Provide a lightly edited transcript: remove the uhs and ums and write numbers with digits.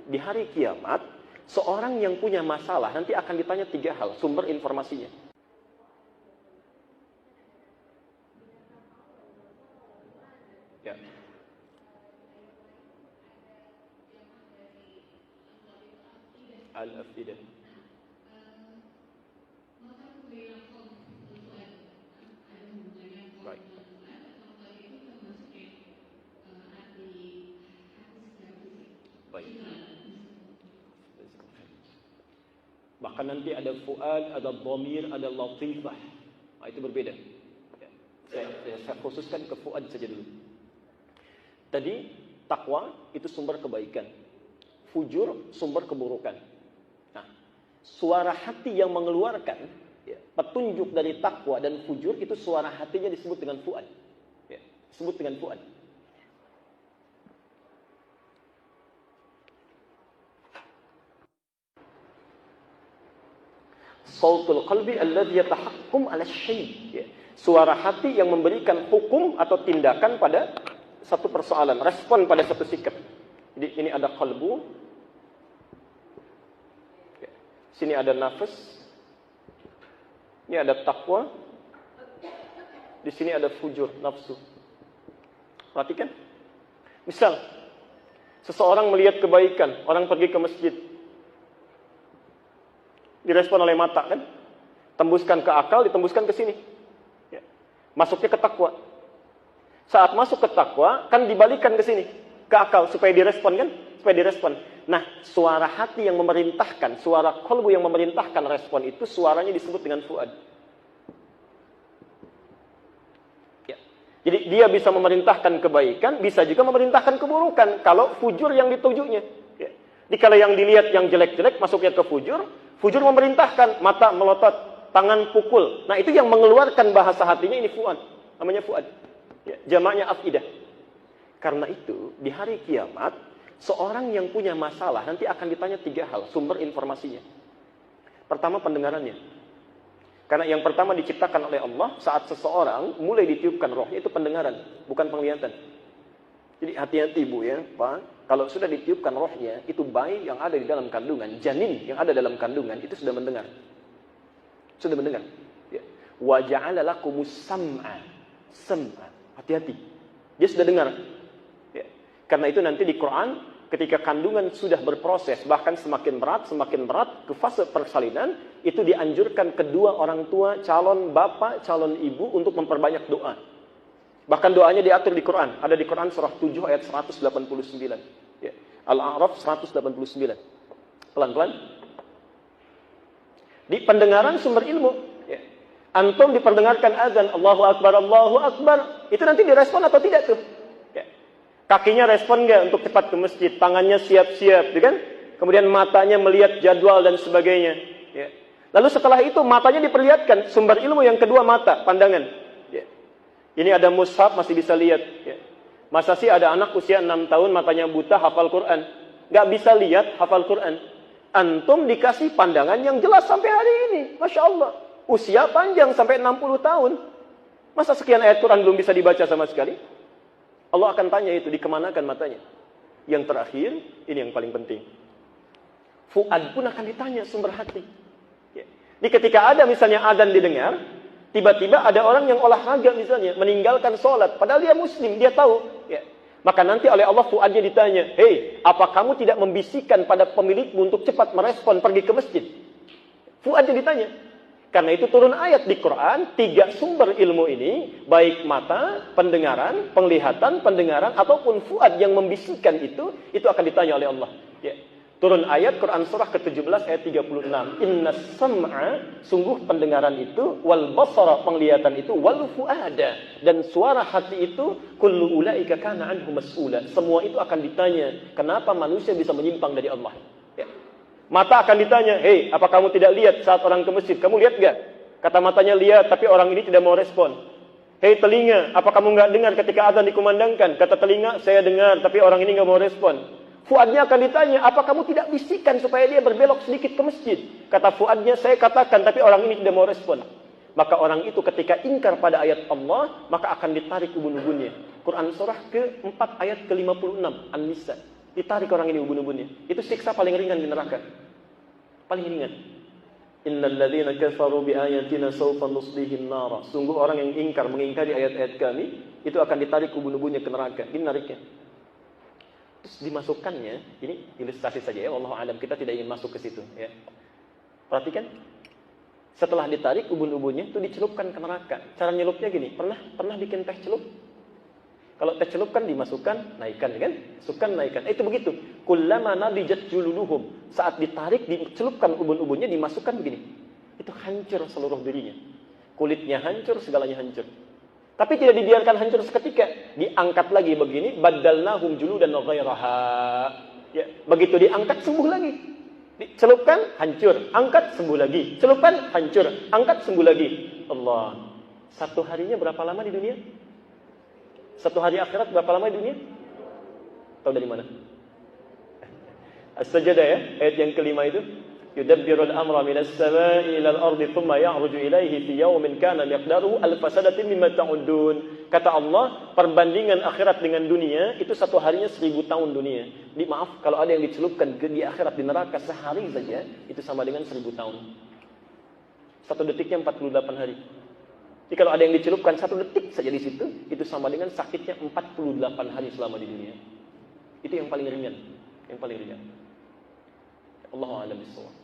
Di hari kiamat, seorang yang punya masalah nanti akan ditanya 3 hal, sumber informasinya. Ya. Al-afidah. Baik. Baik. Bahkan nanti ada fuad, ada dhamir, ada latifah. Nah, itu berbeda. Ya. Saya khususkan ke fuad saja dulu. Tadi, takwa itu sumber kebaikan. Fujur, sumber keburukan. Nah, suara hati yang mengeluarkan ya, petunjuk dari takwa dan fujur, itu suara hatinya disebut dengan fuad. Ya, disebut dengan fuad. Sautul qalbi alladhi yatahakkum ala syai'. Ya. Suara hati yang memberikan hukum atau tindakan pada satu persoalan, respon pada satu sikap. Jadi ini ada qalbu, ya. Sini ada nafas, ini ada takwa, di sini ada fujur, nafsu. Perhatikan. Misal, seseorang melihat kebaikan, orang pergi ke masjid, direspon oleh mata kan, tembuskan ke akal, ditembuskan ke sini, ya. Masuknya ke takwa. Saat masuk ke takwa, kan dibalikan ke sini, ke akal supaya direspon kan, supaya direspon. Nah, suara hati yang memerintahkan, suara qalbu yang memerintahkan respon itu suaranya disebut dengan fuad. Ya. Jadi dia bisa memerintahkan kebaikan, bisa juga memerintahkan keburukan. Kalau fujur yang ditujunya, ya. Dikala yang dilihat yang jelek-jelek masuknya ke fujur. Fujur memerintahkan, mata melotot, tangan pukul. Nah, itu yang mengeluarkan bahasa hatinya ini fuad. Namanya fuad. Ya, jamaknya afidah. Karena itu, di hari kiamat, seorang yang punya masalah nanti akan ditanya 3 hal, sumber informasinya. Pertama, pendengarannya. Karena yang pertama diciptakan oleh Allah, saat seseorang mulai ditiupkan rohnya, itu pendengaran, bukan penglihatan. Jadi hati-hati Bu ya, Pak. Kalau sudah ditiupkan rohnya, itu bayi yang ada di dalam kandungan, janin yang ada dalam kandungan, itu sudah mendengar. Sudah mendengar. Ya. Wa ja'ala lakumus sam'a. Sam'a. Hati-hati. Dia sudah dengar. Ya. Karena itu nanti di Quran, ketika kandungan sudah berproses, bahkan semakin berat, ke fase persalinan, itu dianjurkan kedua orang tua, calon bapak, calon ibu, untuk memperbanyak doa. Bahkan doanya diatur di Quran. Ada di Quran surah 7 ayat 189. Ya. Al-A'raf 189. Pelan-pelan. Di pendengaran sumber ilmu. Ya. Antum diperdengarkan azan. Allahu Akbar, Allahu Akbar. Itu nanti direspon atau tidak tuh? Ya. Kakinya respon nggak untuk cepat ke masjid? Tangannya siap-siap. Ya kan? Kemudian matanya melihat jadwal dan sebagainya. Ya. Lalu setelah itu matanya diperlihatkan. Sumber ilmu yang kedua mata, pandangan. Ini ada mushaf, masih bisa lihat. Ya. Masa sih ada anak usia 6 tahun, matanya buta, hafal Quran. Nggak bisa lihat, hafal Quran. Antum dikasih pandangan yang jelas sampai hari ini. Masya Allah. Usia panjang sampai 60 tahun. Masa sekian ayat Quran belum bisa dibaca sama sekali? Allah akan tanya itu, dikemanakan matanya. Yang terakhir, ini yang paling penting. Fuad pun akan ditanya sumber hati. Ya. Jadi ketika ada misalnya adzan didengar, tiba-tiba ada orang yang olahraga misalnya, meninggalkan sholat. Padahal dia muslim, dia tahu. Ya. Maka nanti oleh Allah fuadnya ditanya, hei, apa kamu tidak membisikkan pada pemilikmu untuk cepat merespon pergi ke masjid? Fuadnya ditanya. Karena itu turun ayat di Quran, 3 sumber ilmu ini, baik mata, pendengaran, penglihatan, pendengaran, ataupun fuad yang membisikkan itu akan ditanya oleh Allah. Ya. Turun ayat Quran surah ke-17 ayat 36. Innas sam'a, sungguh pendengaran itu, wal basara, penglihatan itu, wal fuada, dan suara hati itu, kullu ulaika kana anhu mas'ula. Semua itu akan ditanya, kenapa manusia bisa menyimpang dari Allah? Ya. Mata akan ditanya, hei, apa kamu tidak lihat saat orang ke masjid? Kamu lihat gak? Kata matanya lihat, tapi orang ini tidak mau respon. Hei telinga, apa kamu nggak dengar ketika azan dikumandangkan? Kata telinga, saya dengar, tapi orang ini nggak mau respon. Fuadnya akan ditanya, apa kamu tidak bisikan supaya dia berbelok sedikit ke masjid? Kata fuadnya, saya katakan, tapi orang ini tidak mau respon. Maka orang itu ketika ingkar pada ayat Allah, maka akan ditarik ubun-ubunnya. Quran surah ke-4 ayat ke-56, An-Nisa. Ditarik orang ini ubun-ubunnya. Itu siksa paling ringan di neraka. Paling ringan. Innal ladzina kafaru bi ayatina sawfa nuslihim nara. Sungguh orang yang mengingkari ayat-ayat kami, itu akan ditarik ubun-ubunnya ke neraka. Ini nariknya. Terus dimasukkannya, ini ilustrasi saja ya, wallahu alam, kita tidak ingin masuk ke situ ya. Perhatikan. Setelah ditarik ubun-ubunnya itu dicelupkan ke neraka. Cara nyelupnya gini, pernah bikin teh celup? Kalau teh celup kan dimasukkan, naikkan kan? Masukkan, naikkan. Itu begitu. Kullama nadijat juluduhum. Saat ditarik, dicelupkan ubun-ubunnya, dimasukkan begini. Itu hancur seluruh dirinya. Kulitnya hancur, segalanya hancur. Tapi tidak dibiarkan hancur seketika. Diangkat lagi begini, badalnahum juludan ghairaha. Ya, begitu diangkat sembuh lagi. Dicelupkan, hancur. Angkat, sembuh lagi. Celupkan, hancur. Angkat, sembuh lagi. Allah. Satu harinya berapa lama di dunia? Satu hari akhirat berapa lama di dunia? Tahu dari mana? As-Sajdah ya, ayat yang kelima itu. Yudabbirul amra minas samai ilal ardi thumma ya'ruju ilaihi fi yawmin kana miqdaruhu alfa sanatin mimma ta'udun. Kata Allah, perbandingan akhirat dengan dunia itu satu harinya 1000 tahun dunia. Maaf, kalau ada yang dicelupkan di akhirat di neraka sehari saja, itu sama dengan 1000 tahun. Satu detiknya 48 hari. Jadi kalau ada yang dicelupkan satu detik saja di situ, itu sama dengan sakitnya 48 hari selama di dunia. Itu yang paling ringan. Yang paling ringan. Allahu a'lam bishawab.